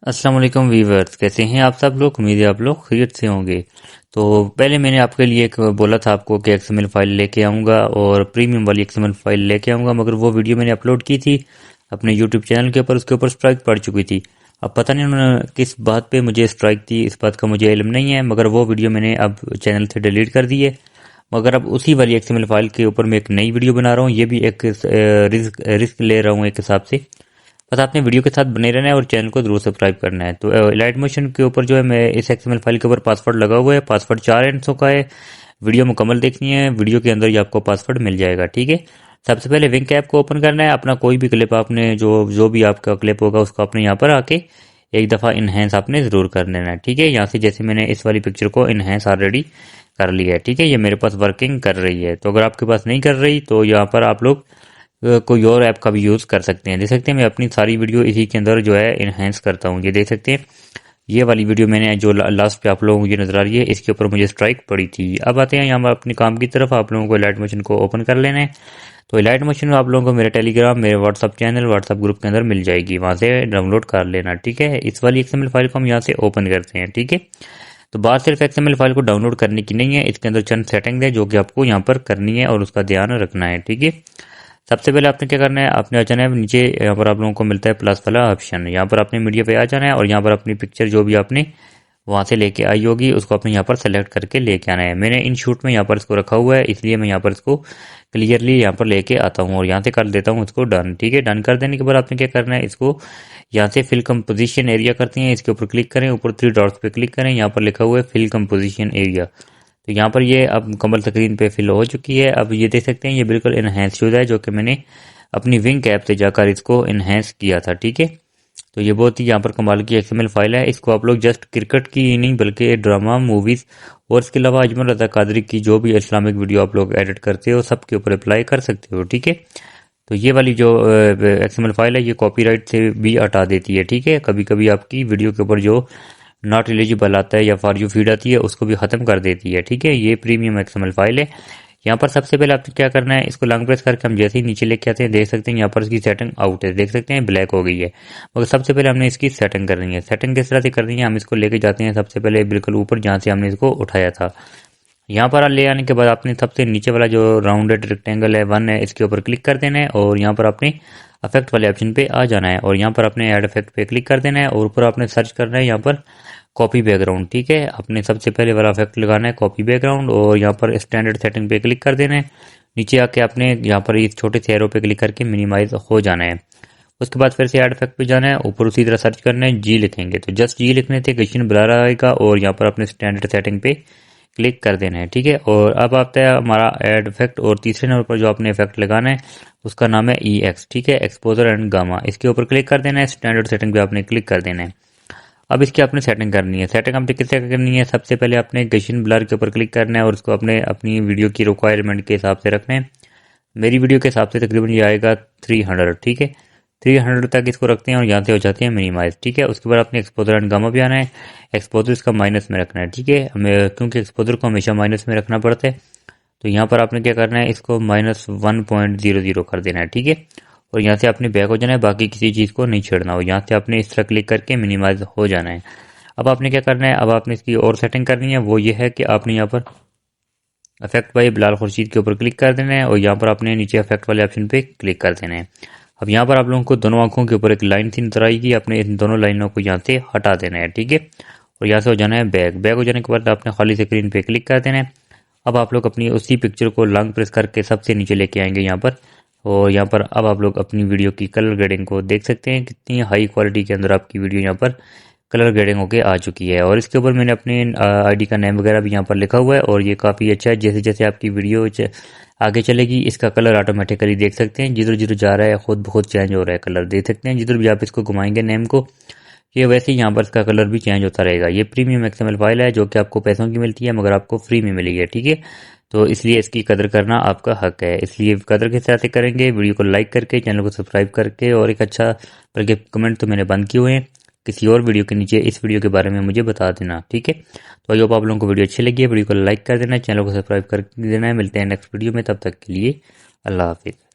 अस्सलाम वालेकुम वीवर्स, कैसे हैं आप सब लोग। उम्मीद है आप लोग खैरियत से होंगे। तो पहले मैंने आपके लिए एक बोला था आपको कि एक्सएमएल फाइल लेके आऊँगा और प्रीमियम वाली एक्सएमएल फाइल लेके आऊँगा, मगर वो वीडियो मैंने अपलोड की थी अपने यूट्यूब चैनल के ऊपर, उसके ऊपर स्ट्राइक पड़ चुकी थी। अब पता नहीं उन्होंने किस बात पे मुझे स्ट्राइक दी, इस बात का मुझे इल्म नहीं है, मगर वो वीडियो मैंने अब चैनल से डिलीट कर दी है। मगर अब उसी वाली एक्सएमएल फाइल के ऊपर मैं एक नई वीडियो बना रहा हूँ। ये भी एक रिस्क ले रहा हूँ एक हिसाब से। बस आपने वीडियो के साथ बने रहना है और चैनल को जरूर सब्सक्राइब करना है। तो लाइट मोशन के ऊपर जो है, मैं इस एक्सएमएल फाइल के ऊपर पासवर्ड लगा हुआ है। पासवर्ड 4 अंकों का है। वीडियो मुकम्मल देखनी है, वीडियो के अंदर ही आपको पासवर्ड मिल जाएगा। ठीक है। सबसे पहले विंक ऐप को ओपन करना है। अपना कोई भी क्लिप आपने जो जो भी आपका क्लिप होगा उसको अपने यहाँ पर आके एक दफ़ा इन्हेंस आपने ज़रूर कर लेना है। ठीक है। यहाँ से जैसे मैंने इस वाली पिक्चर को इन्हेंस ऑलरेडी कर लिया है। ठीक है। ये मेरे पास वर्किंग कर रही है। तो अगर आपके पास नहीं कर रही तो यहाँ पर आप लोग कोई और ऐप का भी यूज़ कर सकते हैं। देख सकते हैं मैं अपनी सारी वीडियो इसी के अंदर जो है इन्हेंस करता हूँ। ये देख सकते हैं, ये वाली वीडियो मैंने जो लास्ट पे आप लोगों को ये नजर आ रही है, इसके ऊपर मुझे स्ट्राइक पड़ी थी। अब आते हैं यहाँ पर अपने काम की तरफ। आप लोगों को लाइट मोशन को ओपन कर लेना है। तो लाइट मोशन आप लोगों को मेरे टेलीग्राम, मेरे व्हाट्सअप चैनल, व्हाट्सअप ग्रुप के अंदर मिल जाएगी, वहाँ से डाउनलोड कर लेना। ठीक है। इस वाली एक्सएमएल फाइल को हम यहाँ से ओपन करते हैं। ठीक है। तो बात सिर्फ एक्सएमएल फाइल को डाउनलोड करने की नहीं है, इसके अंदर चंद सेटिंग है जो कि आपको यहाँ पर करनी है और उसका ध्यान रखना है। ठीक है। सबसे पहले आपने क्या करना है, आपने आ जाना है नीचे। यहाँ पर आप लोगों को मिलता है प्लस वाला ऑप्शन, यहाँ पर आपने मीडिया पे आ जाना है और यहाँ पर अपनी पिक्चर जो भी आपने वहाँ से लेके आई होगी उसको अपने यहाँ पर सेलेक्ट करके लेके आना है। मैंने इन शूट में यहाँ पर इसको रखा हुआ है, इसलिए मैं यहाँ पर इसको क्लियरली यहाँ पर लेके आता हूँ और यहाँ से कर देता हूँ इसको डन। ठीक है। डन कर देने के बाद आपने क्या करना है, इसको यहाँ से फिल कंपोजिशन एरिया करते हैं, इसके ऊपर क्लिक करें, ऊपर 3 डॉट्स पे क्लिक करें, यहाँ पर लिखा हुआ है फिल कंपोजिशन एरिया। तो यहाँ पर ये अब मुकम्मल स्क्रीन पे फिल हो चुकी है। अब ये देख सकते हैं ये बिल्कुल इन्हेंस शुदा है, जो कि मैंने अपनी विंक ऐप से जाकर इसको इन्हेंस किया था। ठीक है। तो ये बहुत ही यहाँ पर कमाल की एक्सएमएल फाइल है। इसको आप लोग जस्ट क्रिकेट की ही नहीं बल्कि ड्रामा, मूवीज़ और इसके अलावा अजमल रज़ा कादरी की जो भी इस्लामिक वीडियो आप लोग एडिट करते हो सबके ऊपर अप्लाई कर सकते हो। ठीक है। तो ये वाली जो एक्सएमएल फाइल है ये कॉपीराइट से भी हटा देती है। ठीक है। कभी कभी आपकी वीडियो के ऊपर जो नॉट एलिजिबल आता है या फॉर यू फीड आती है उसको भी ख़त्म कर देती है। ठीक है। ये प्रीमियम एक्सएमएल फाइल है। यहाँ पर सबसे पहले आपको क्या करना है, इसको लॉन्ग प्रेस करके हम जैसे ही नीचे लेके आते हैं देख सकते हैं यहाँ पर इसकी सेटिंग आउट है, देख सकते हैं ब्लैक हो गई है। मगर सबसे पहले हमने इसकी सेटिंग करनी है। सेटिंग किस तरह से करनी है, हम इसको लेके जाते हैं सबसे पहले बिल्कुल ऊपर जहाँ से हमने इसको उठाया था। यहाँ पर ले आने के बाद आपने सबसे नीचे वाला जो राउंडेड रेक्टेंगल है 1 है, इसके ऊपर क्लिक कर देना है और यहाँ पर आपने अफेक्ट वाले ऑप्शन पे आ जाना है और यहाँ पर अपने ऐड इफेक्ट पे क्लिक कर देना है और ऊपर आपने सर्च करना है यहाँ पर कॉपी बैकग्राउंड। ठीक है। आपने सबसे पहले वाला इफेक्ट लगाना है कॉपी बैकग्राउंड और यहाँ पर स्टैंडर्ड सेटिंग पे क्लिक कर देना है। नीचे आके आपने यहाँ पर इस छोटे से एरो पे क्लिक करके मिनिमाइज हो जाना है। उसके बाद फिर से ऐड इफेक्ट पे जाना है, ऊपर उसी तरह सर्च करना है, जी लिखेंगे तो जस्ट जी लिखने से गशन ब्लर आएगा और यहाँ पर अपने स्टैंडर्ड सेटिंग पे क्लिक कर देना है। ठीक है। और अब आता है हमारा ऐड इफेक्ट और तीसरे नंबर पर जो आपने इफेक्ट लगाना है उसका नाम है EX। ठीक है। एक्सपोजर एंड गामा, इसके ऊपर क्लिक कर देना है, स्टैंडर्ड सेटिंग पे आपने क्लिक कर देना है। अब इसकी आपने सेटिंग करनी है। सेटिंग आपने किस तरह करनी है, सबसे पहले आपने गशन ब्लर के ऊपर क्लिक करना है और उसको अपने अपनी वीडियो की रिक्वायरमेंट के हिसाब से रखना है। मेरी वीडियो के हिसाब से तकरीबन ये आएगा 300। ठीक है। 300 तक इसको रखते हैं और यहाँ से हो जाते हैं मिनिमाइज। ठीक है। उसके बाद आपने एक्सपोजर एंड गामा भी आना है, एक्सपोजर इसका माइनस में रखना है। ठीक है। हमें क्योंकि एक्सपोजर को हमेशा माइनस में रखना पड़ता है तो यहाँ पर आपने क्या करना है, इसको -1.00 कर देना है। ठीक है। और यहाँ से आपने बैक हो जाना है, बाकी किसी चीज़ को नहीं छेड़ना हो। यहाँ से आपने इस तरह क्लिक करके मिनिमाइज हो जाना है। अब आपने क्या करना है, अब आपने इसकी और सेटिंग करनी है, वो ये है कि आपने यहाँ पर इफेक्ट बाय बिलाल खुर्शीद के ऊपर क्लिक कर देना है और यहाँ पर आपने नीचे इफेक्ट वाले ऑप्शन पे क्लिक कर देना है। अब यहाँ पर आप लोगों को दोनों आंखों के ऊपर एक लाइन सी नजर आएगी, आपने इन दोनों लाइनों को यहाँ से हटा देना है। ठीक है। और यहाँ से हो जाना है बैक। बैक हो जाने के बाद आपने खाली स्क्रीन पे क्लिक कर देना है। अब आप लोग अपनी उसी पिक्चर को लॉन्ग प्रेस करके सबसे नीचे लेके आएंगे यहाँ पर, और यहाँ पर अब आप लोग अपनी वीडियो की कलर ग्रेडिंग को देख सकते हैं कितनी हाई क्वालिटी के अंदर आपकी वीडियो यहाँ पर कलर ग्रेडिंग होके आ चुकी है। और इसके ऊपर मैंने अपने आईडी का नेम वगैरह भी यहाँ पर लिखा हुआ है और ये काफ़ी अच्छा है। जैसे जैसे आपकी वीडियो आगे चलेगी इसका कलर ऑटोमेटिकली देख सकते हैं जिधर जिधर जा रहा है खुद बहुत चेंज हो रहा है कलर, देख सकते हैं जिधर भी आप इसको घुमाएंगे नेम को ये वैसे ही यहाँ पर इसका कलर भी चेंज होता रहेगा। ये प्रीमियम एक्सएमएल फाइल है जो कि आपको पैसों की मिलती है मगर आपको फ्री में मिली है। ठीक है। तो इसलिए इसकी कदर करना आपका हक है, इसलिए कदर के साथ करेंगे, वीडियो को लाइक करके, चैनल को सब्सक्राइब करके और एक अच्छा, बल्कि कमेंट तो मैंने बंद किए हुए हैं, किसी और वीडियो के नीचे इस वीडियो के बारे में मुझे बता देना। ठीक है। तो आई होप आप लोगों को वीडियो अच्छी लगी है, वीडियो को लाइक कर देना, चैनल को सब्सक्राइब कर देना है। मिलते हैं नेक्स्ट वीडियो में, तब तक के लिए अल्लाह हाफिज़।